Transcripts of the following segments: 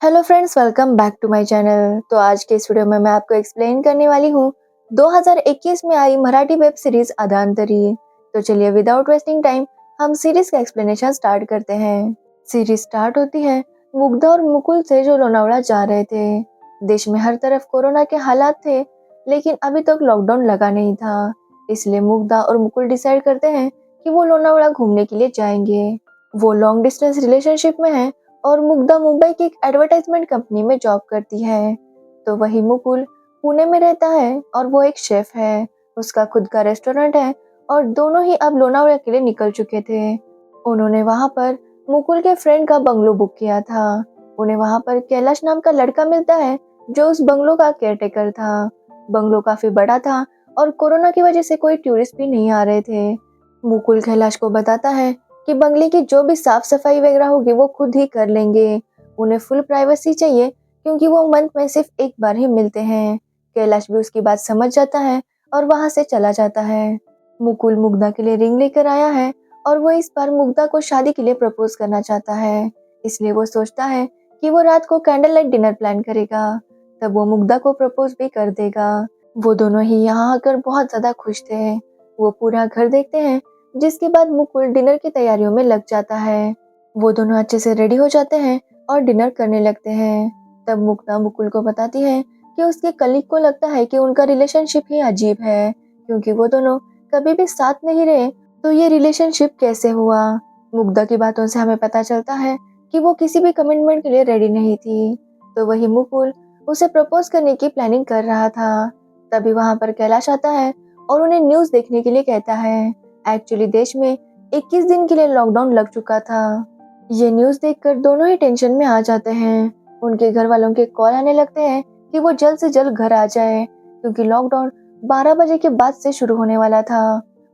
Hello friends, welcome back to my channel. तो आज के इस वीडियो में मैं आपको एक्सप्लेन करने वाली हूँ 2021 में आई मराठी वेब सीरीज अधांतरी। तो चलिए विदाउट वेस्टिंग टाइम हम सीरीज का एक्सप्लेनेशन स्टार्ट करते हैं। सीरीज स्टार्ट होती है मुग्धा और मुकुल से जो लोनावला जा रहे थे। देश में हर तरफ कोरोना के हालात थे, लेकिन अभी तक लॉकडाउन लगा नहीं था। इसलिए मुग्धा और मुकुल डिसाइड करते हैं कि वो लोनावला घूमने के लिए जाएंगे। वो लॉन्ग डिस्टेंस रिलेशनशिप में है और मुग्धा मुंबई की एक एडवर्टाइजमेंट कंपनी में जॉब करती है। तो वही मुकुल पुणे में रहता है और वो एक शेफ है। उसका खुद का रेस्टोरेंट है और दोनों ही अब लोनावला के लिए निकल चुके थे। उन्होंने वहां पर मुकुल के फ्रेंड का बंगलो बुक किया था। उन्हें वहां पर कैलाश नाम का लड़का मिलता है जो उस बंगलो का केयरटेकर था। बंगलो काफी बड़ा था और कोरोना की वजह से कोई टूरिस्ट भी नहीं आ रहे थे। मुकुल कैलाश को बताता है कि बंगले की जो भी साफ सफाई वगैरह होगी वो खुद ही कर लेंगे। उन्हें फुल प्राइवेसी चाहिए क्योंकि वो मंथ में सिर्फ एक बार ही मिलते हैं। कैलाश भी उसकी बात समझ जाता है और वहां से चला जाता है। मुकुल मुग्धा के लिए रिंग लेकर आया है और वो इस बार मुग्धा को शादी के लिए प्रपोज करना चाहता है। इसलिए वो सोचता है कि वो रात को कैंडल लाइट डिनर प्लान करेगा, तब वो मुग्धा को प्रपोज भी कर देगा। वो दोनों ही यहाँ आकर बहुत ज्यादा खुश थे। वो पूरा घर देखते हैं, जिसके बाद मुकुल डिनर की तैयारियों में लग जाता है। वो दोनों अच्छे से रेडी हो जाते हैं और डिनर करने लगते हैं। तब मुग्धा मुकुल को बताती है कि उसके कलीग को लगता है कि उनका रिलेशनशिप ही अजीब है, क्योंकि वो दोनों कभी भी साथ नहीं रहे, तो ये रिलेशनशिप कैसे हुआ। मुग्धा की बातों से हमें पता चलता है कि वो किसी भी कमिटमेंट के लिए रेडी नहीं थी। तो वही मुकुल उसे प्रपोज करने की प्लानिंग कर रहा था। तभी वहां पर कैलाश आता है और उन्हें न्यूज देखने के लिए कहता है। एक्चुअली देश में 21 दिन के लिए लॉकडाउन लग चुका था। ये न्यूज देखकर दोनों ही टेंशन में आ जाते हैं। उनके घर वालों के कॉल आने लगते हैं कि वो जल्द से जल्द घर आ जाए, क्योंकि लॉकडाउन 12 बजे के बाद से शुरू होने वाला था।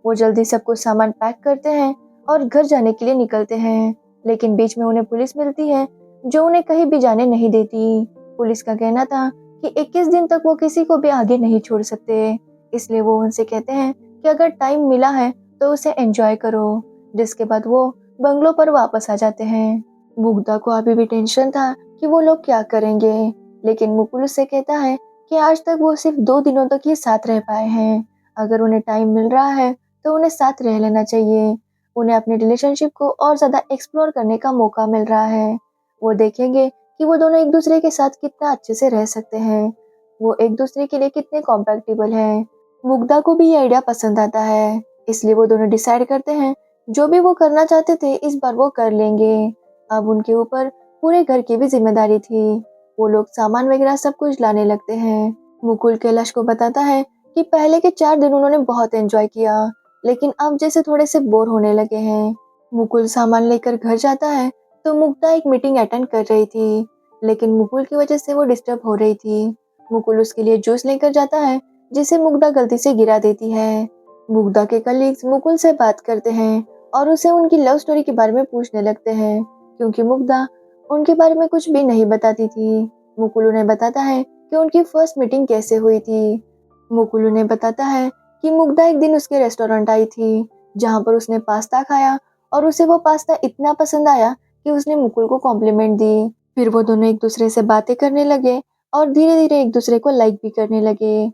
वो जल्दी सब कुछ सामान पैक करते हैं और घर जाने के लिए निकलते हैं। लेकिन बीच में उन्हें पुलिस मिलती है, जो उन्हें कहीं भी जाने नहीं देती। पुलिस का कहना था कि 21 दिन तक वो किसी को भी आगे नहीं छोड़ सकते। इसलिए वो उनसे कहते हैं कि अगर टाइम मिला है तो उसे एंजॉय करो। जिसके बाद वो बंगलो पर वापस आ जाते हैं। मुग्धा को अभी भी टेंशन था कि वो लोग क्या करेंगे, लेकिन मुकुल उससे कहता है कि आज तक वो सिर्फ 2 दिनों तक ही साथ रह पाए हैं। अगर उन्हें टाइम मिल रहा है तो उन्हें साथ रह लेना चाहिए। उन्हें अपने रिलेशनशिप को और ज्यादा एक्सप्लोर करने का मौका मिल रहा है। वो देखेंगे कि वो दोनों एक दूसरे के साथ कितना अच्छे से रह सकते हैं, वो एक दूसरे के लिए कितने कॉम्पैटिबल हैं। मुग्धा को भी ये आइडिया पसंद आता है, इसलिए वो दोनों डिसाइड करते हैं जो भी वो करना चाहते थे इस बार वो कर लेंगे। अब उनके ऊपर पूरे घर की भी जिम्मेदारी थी। वो लोग सामान वगैरह सब कुछ लाने लगते हैं। मुकुल कैलाश को बताता है कि पहले के 4 दिन उन्होंने बहुत एंजॉय किया, लेकिन अब जैसे थोड़े से बोर होने लगे हैं। मुकुल सामान लेकर घर जाता है तो मुग्धा एक मीटिंग अटेंड कर रही थी, लेकिन मुकुल की वजह से वो डिस्टर्ब हो रही थी। मुकुल उसके लिए जूस लेकर जाता है, जिसे मुग्धा गलती से गिरा देती है। मुग्धा के कलीग्स मुकुल से बात करते हैं और उसे उनकी लव स्टोरी के बारे में पूछने लगते हैं, क्योंकि मुग्धा उनके बारे में कुछ भी नहीं बताती थी। मुकुल उन्हें बताता है कि उनकी फर्स्ट मीटिंग कैसे हुई थी। मुकुल उन्हें बताता है कि मुग्धा एक दिन उसके रेस्टोरेंट आई थी, जहाँ पर उसने पास्ता खाया और उसे वो पास्ता इतना पसंद आया कि उसने मुकुल को कॉम्प्लीमेंट दी। फिर वो दोनों एक दूसरे से बातें करने लगे और धीरे धीरे एक दूसरे को लाइक भी करने लगे।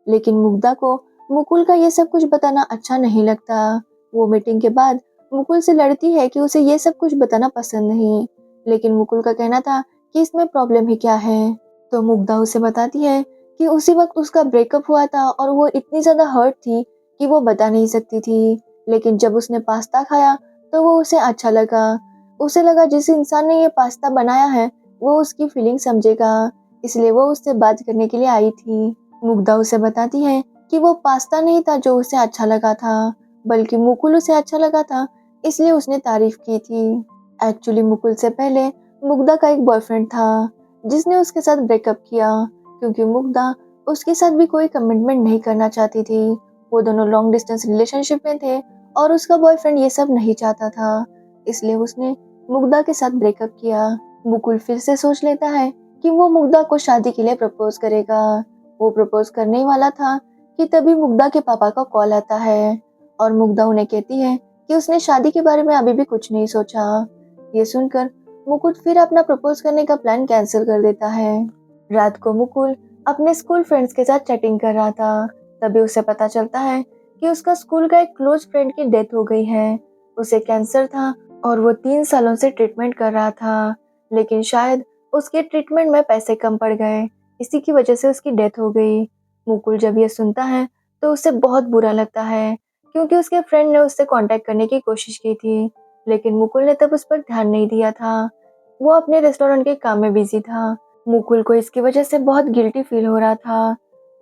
लेकिन मुग्धा को मुकुल का ये सब कुछ बताना अच्छा नहीं लगता। वो मीटिंग के बाद मुकुल से लड़ती है कि उसे ये सब कुछ बताना पसंद नहीं, लेकिन मुकुल का कहना था कि इसमें प्रॉब्लम ही क्या है। तो मुग्धा उसे बताती है कि उसी वक्त उसका ब्रेकअप हुआ था और वो इतनी ज्यादा हर्ट थी कि वो बता नहीं सकती थी। लेकिन जब उसने पास्ता खाया तो वो उसे अच्छा लगा। उसे लगा जिस इंसान ने ये पास्ता बनाया है वो उसकी फीलिंग समझेगा, इसलिए वो उससे बात करने के लिए आई थी। मुग्धा उसे बताती है कि वो पास्ता नहीं था जो उसे अच्छा लगा था, बल्कि मुकुल उसे अच्छा लगा था, इसलिए उसने तारीफ की थी। एक्चुअली मुकुल से पहले मुग्धा का एक बॉयफ्रेंड था, जिसने उसके साथ ब्रेकअप किया, क्योंकि मुग्धा उसके साथ भी कोई कमिटमेंट नहीं करना चाहती थी। वो दोनों लॉन्ग डिस्टेंस रिलेशनशिप में थे और उसका बॉयफ्रेंड ये सब नहीं चाहता था, इसलिए उसने मुग्धा के साथ ब्रेकअप किया। मुकुल फिर से सोच लेता है कि वो मुग्धा को शादी के लिए प्रपोज करेगा। वो प्रपोज करने ही वाला था कि तभी मुग्धा के पापा का कॉल आता है और मुग्धा उन्हें कहती है कि उसने शादी के बारे में अभी भी कुछ नहीं सोचा। ये सुनकर मुकुल फिर अपना प्रपोज करने का प्लान कैंसिल कर देता है। रात को मुकुल अपने स्कूल फ्रेंड्स के साथ चैटिंग कर रहा था। तभी उसे पता चलता है कि उसका स्कूल का एक क्लोज फ्रेंड की डेथ हो गई है। उसे कैंसर था और वो 3 सालों से ट्रीटमेंट कर रहा था, लेकिन शायद उसके ट्रीटमेंट में पैसे कम पड़ गए, इसी की वजह से उसकी डेथ हो गई। मुकुल जब ये सुनता है तो उसे बहुत बुरा लगता है, क्योंकि उसके फ्रेंड ने उससे कांटेक्ट करने की कोशिश की थी, लेकिन मुकुल ने तब उस पर ध्यान नहीं दिया था। वो अपने रेस्टोरेंट के काम में बिजी था। मुकुल को इसकी वजह से बहुत गिल्टी फील हो रहा था।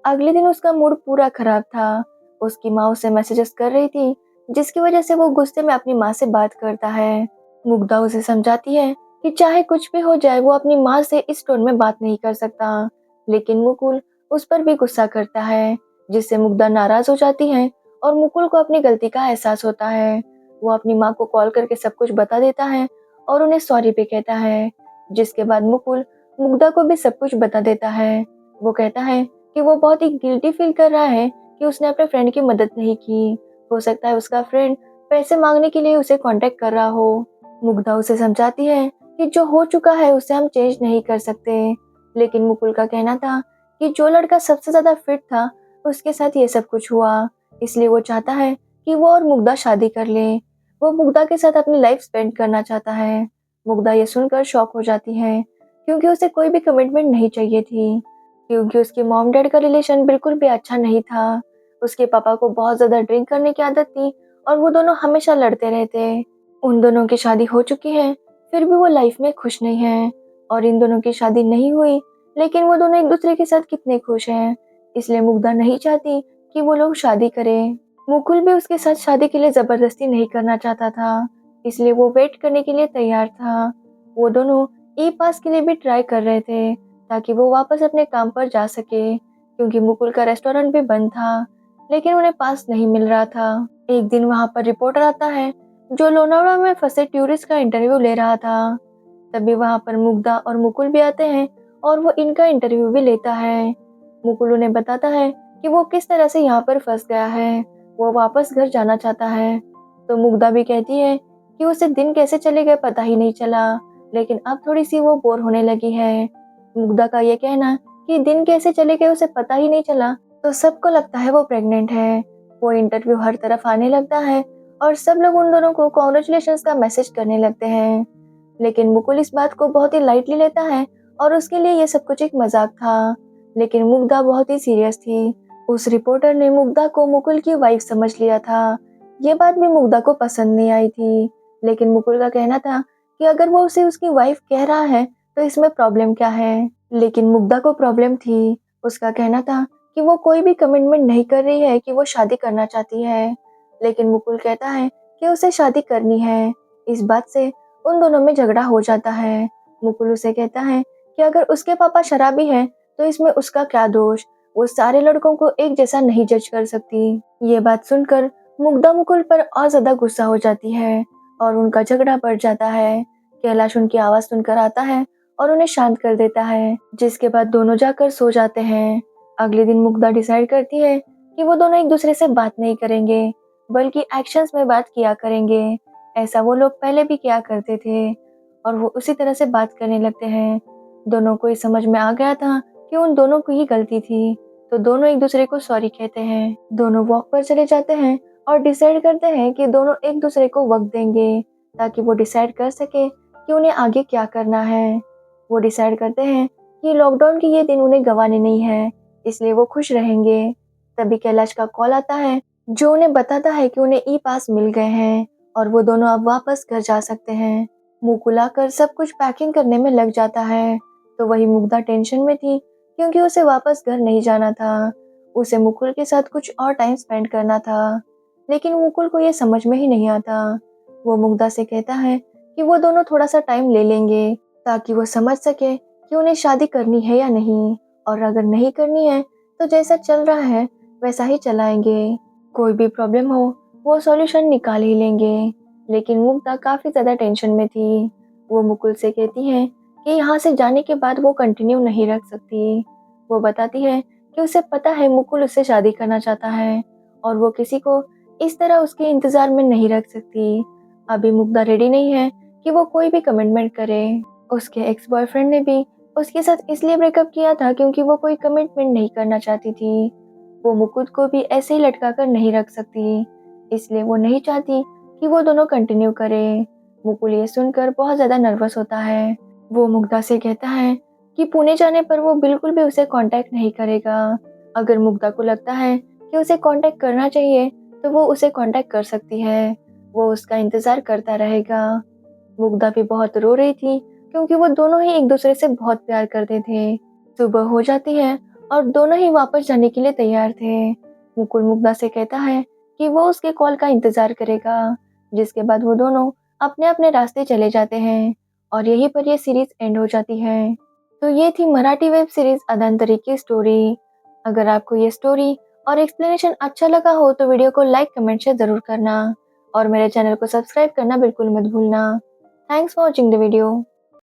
अगले दिन उसका मूड पूरा खराब था। उसकी माँ उसे मैसेजेस कर रही थी, जिसकी वजह से वो गुस्से में अपनी माँ से बात करता है। मुग्धा उसे समझाती है कि चाहे कुछ भी हो जाए वो अपनी माँ से इस टोन में बात नहीं कर सकता, लेकिन मुकुल उस पर भी गुस्सा करता है, जिससे मुग्धा नाराज हो जाती है और मुकुल को अपनी गलती का एहसास होता है। वो अपनी माँ को कॉल करके सब कुछ बता देता है और उन्हें सॉरी भी कहता है, जिसके बाद मुकुल मुग्धा को भी सब कुछ बता देता है। वो कहता है कि वो बहुत ही गिल्टी फील कर रहा है कि उसने अपने फ्रेंड की मदद नहीं की। हो सकता है उसका फ्रेंड पैसे मांगने के लिए उसे कांटेक्ट कर रहा हो। मुग्धा उसे समझाती है कि जो हो चुका है उसे हम चेंज नहीं कर सकते, लेकिन मुकुल का कहना था कि जो लड़का सबसे ज्यादा फिट था उसके साथ ये सब कुछ हुआ, इसलिए वो चाहता है कि वो और मुग्धा शादी कर ले। वो मुग्धा के साथ अपनी लाइफ स्पेंड करना चाहता है। मुग्धा ये सुनकर शॉक हो जाती है, क्योंकि उसे कोई भी कमिटमेंट नहीं चाहिए थी, क्योंकि उसके मॉम डैड का रिलेशन बिल्कुल भी अच्छा नहीं था। उसके पापा को बहुत ज्यादा ड्रिंक करने की आदत थी और वो दोनों हमेशा लड़ते रहते। उन दोनों की शादी हो चुकी है, फिर भी वो लाइफ में खुश नहीं है, और इन दोनों की शादी नहीं हुई, लेकिन वो दोनों एक दूसरे के साथ कितने खुश हैं। इसलिए मुग्धा नहीं चाहती कि वो लोग शादी करें। मुकुल भी उसके साथ शादी के लिए जबरदस्ती नहीं करना चाहता था, इसलिए वो वेट करने के लिए तैयार था। वो दोनों ई पास के लिए भी ट्राई कर रहे थे, ताकि वो वापस अपने काम पर जा सके, क्योंकि मुकुल का रेस्टोरेंट भी बंद था, लेकिन उन्हें पास नहीं मिल रहा था। एक दिन वहां पर रिपोर्टर आता है, जो लोनावला में फंसे टूरिस्ट का इंटरव्यू ले रहा था। तभी वहां पर मुग्धा और मुकुल भी आते हैं और वो इनका इंटरव्यू भी लेता है। मुकुल उन्हें बताता है कि वो किस तरह से यहाँ पर फंस गया है, वो वापस घर जाना चाहता है। तो मुग्धा भी कहती है कि उसे दिन कैसे चले गए पता ही नहीं चला, लेकिन अब थोड़ी सी वो बोर होने लगी है। मुग्धा का ये कहना कि दिन कैसे चले गए उसे पता ही नहीं चला, तो सबको लगता है वो प्रेग्नेंट है। वो इंटरव्यू हर तरफ आने लगता है और सब लोग उन दोनों को कॉन्ग्रेचुलेशंस का मैसेज करने लगते हैं, लेकिन मुकुल इस बात को बहुत ही लाइटली लेता है और उसके लिए ये सब कुछ एक मजाक था। लेकिन मुग्धा बहुत ही सीरियस थी। उस रिपोर्टर ने मुग्धा को मुकुल की वाइफ समझ लिया था। ये बात भी मुग्धा को पसंद नहीं आई थी, लेकिन मुकुल का कहना था कि अगर वो उसे उसकी वाइफ कह रहा है तो इसमें प्रॉब्लम क्या है। लेकिन मुग्धा को प्रॉब्लम थी। उसका कहना था कि वो कोई भी कमिटमेंट नहीं कर रही है, कि वो शादी करना चाहती है, लेकिन मुकुल कहता है कि उसे शादी करनी है। इस बात से उन दोनों में झगड़ा हो जाता है। मुकुल उसे कहता है कि अगर उसके पापा शराबी हैं तो इसमें उसका क्या दोष, वो सारे लड़कों को एक जैसा नहीं जज कर सकती। ये बात सुनकर मुग्धा मुकुल पर और ज्यादा गुस्सा हो जाती है और उनका झगड़ा बढ़ जाता है। कैलाश उनकी आवाज सुनकर आता है और उन्हें शांत कर देता है, जिसके बाद दोनों जाकर सो जाते हैं। अगले दिन मुग्धा डिसाइड करती है कि वो दोनों एक दूसरे से बात नहीं करेंगे, बल्कि एक्शंस में बात किया करेंगे। ऐसा वो लोग पहले भी किया करते थे और वो उसी तरह से बात करने लगते हैं। दोनों को ये समझ में आ गया था कि उन दोनों की ही गलती थी, तो दोनों एक दूसरे को सॉरी कहते हैं। दोनों वॉक पर चले जाते हैं और डिसाइड करते हैं कि दोनों एक दूसरे को वक्त देंगे, ताकि वो डिसाइड कर सके कि उन्हें आगे क्या करना है। वो डिसाइड करते हैं कि लॉकडाउन के ये दिन उन्हें गंवाने नहीं है, इसलिए वो खुश रहेंगे। तभी कैलाश का कॉल आता है, जो उन्हें बताता है कि उन्हें ई पास मिल गए हैं और वो दोनों अब वापस घर जा सकते हैं। मुकुल आकर सब कुछ पैकिंग करने में लग जाता है, तो वही मुग्धा टेंशन में थी, क्योंकि उसे वापस घर नहीं जाना था। उसे मुकुल के साथ कुछ और टाइम स्पेंड करना था, लेकिन मुकुल को ये समझ में ही नहीं आता। वो मुग्धा से कहता है कि वो दोनों थोड़ा सा टाइम ले लेंगे, ताकि वो समझ सके कि उन्हें शादी करनी है या नहीं, और अगर नहीं करनी है तो जैसा चल रहा है वैसा ही चलाएंगे। कोई भी प्रॉब्लम हो वो सॉल्यूशन निकाल ही लेंगे। लेकिन मुग्धा काफी ज्यादा टेंशन में थी। वो मुकुल से कहती है कि यहाँ से जाने के बाद वो कंटिन्यू नहीं रख सकती। वो बताती है कि उसे पता है मुकुल उससे शादी करना चाहता है और वो किसी को इस तरह उसके इंतजार में नहीं रख सकती। अभी मुग्धा रेडी नहीं है कि वो कोई भी कमिटमेंट करे। उसके एक्स बॉयफ्रेंड ने भी उसके साथ इसलिए ब्रेकअप किया था क्योंकि वो कोई कमिटमेंट नहीं करना चाहती थी। वो मुकुंद को भी ऐसे ही लटका कर नहीं रख सकती, इसलिए वो नहीं चाहती कि वो दोनों कंटिन्यू करे। मुकुल ये सुनकर बहुत ज़्यादा नर्वस होता है। वो मुग्धा से कहता है कि पुणे जाने पर वो बिल्कुल भी उसे कांटेक्ट नहीं करेगा। अगर मुग्धा को लगता है कि उसे कांटेक्ट करना चाहिए तो वो उसे कांटेक्ट कर सकती है। वो उसका इंतज़ार करता रहेगा। मुग्धा भी बहुत रो रही थी क्योंकि वो दोनों ही एक दूसरे से बहुत प्यार करते थे। सुबह हो जाती है और दोनों ही वापस जाने के लिए तैयार थे। मुकुल मुग्धा से कहता है कि वो उसके कॉल का इंतजार करेगा, जिसके बाद वो दोनों अपने अपने रास्ते चले जाते हैं और यहीं पर ये सीरीज एंड हो जाती है। तो ये थी मराठी वेब सीरीज अधांतरी की स्टोरी। अगर आपको ये स्टोरी और एक्सप्लेनेशन अच्छा लगा हो तो वीडियो को लाइक कमेंट शेयर जरूर करना और मेरे चैनल को सब्सक्राइब करना बिल्कुल मत भूलना। Thanks for watching the video.